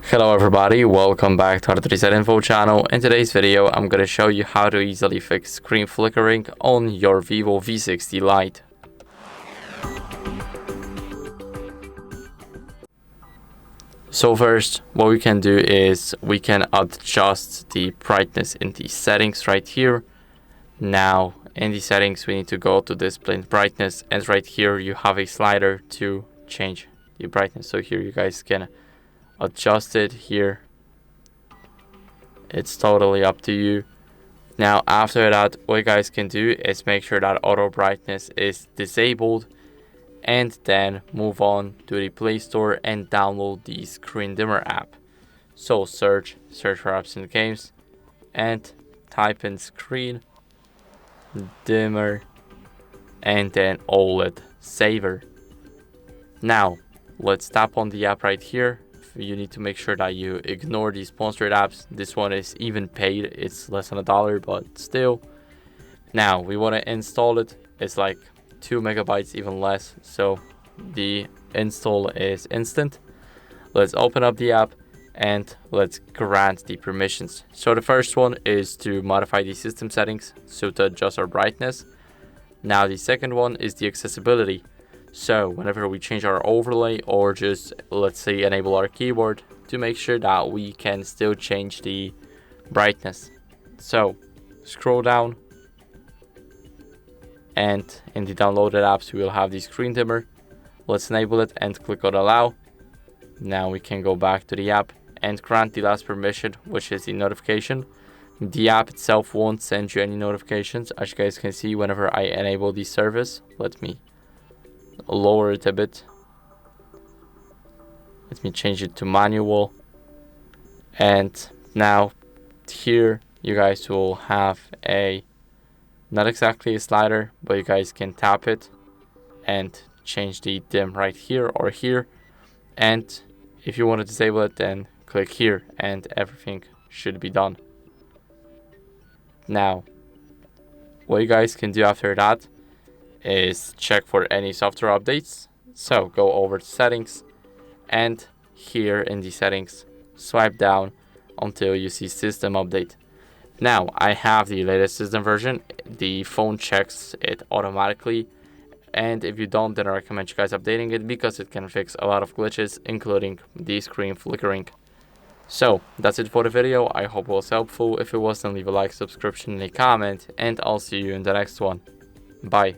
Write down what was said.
Hello everybody, welcome back to HardReset.Info channel. In today's video, I'm going to show you how to easily fix screen flickering on your VIVO V60 Lite. So first, what we can do is we can adjust the brightness in the settings right here. Now, in the settings, we need to go to display brightness, and right here you have a slider to change the brightness. So here you guys can adjust it here. It's totally up to you. Now after that, what you guys can do is make sure that auto brightness is disabled, and then move on to the Play Store and download the Screen Dimmer app. So search for apps and games and type in Screen Dimmer and then OLED Saver. Now let's tap on the app right here. You need to make sure that you ignore these sponsored apps. This one is even paid, it's less than $1, but still. Now we want to install it. It's like 2 megabytes, even less, so the install is instant. Let's open up the app and let's grant the permissions. So the first one is to modify the system settings, so to adjust our brightness. Now the second one is the accessibility. So whenever we change our overlay or just, let's say, enable our keyboard, to make sure that we can still change the brightness. So scroll down, and in the downloaded apps we will have the screen dimmer. Let's enable it and click on allow. Now we can go back to the app and grant the last permission, which is the notification. The app itself won't send you any notifications, as you guys can see whenever I enable the service. Let me lower it a bit. Let me change it to manual. And now here you guys will have a, not exactly a slider, but you guys can tap it and change the dim right here or here. And if you want to disable it, then click here and everything should be done. Now what you guys can do after that is check for any software updates. So go over to settings, and here in the settings swipe down until you see system update. Now I have the latest system version. The phone checks it automatically, and if you don't, then I recommend you guys updating it because it can fix a lot of glitches, including the screen flickering. So that's it for the video. I hope it was helpful. If it was, then leave a like, subscription, and a comment, and I'll see you in the next one. Bye.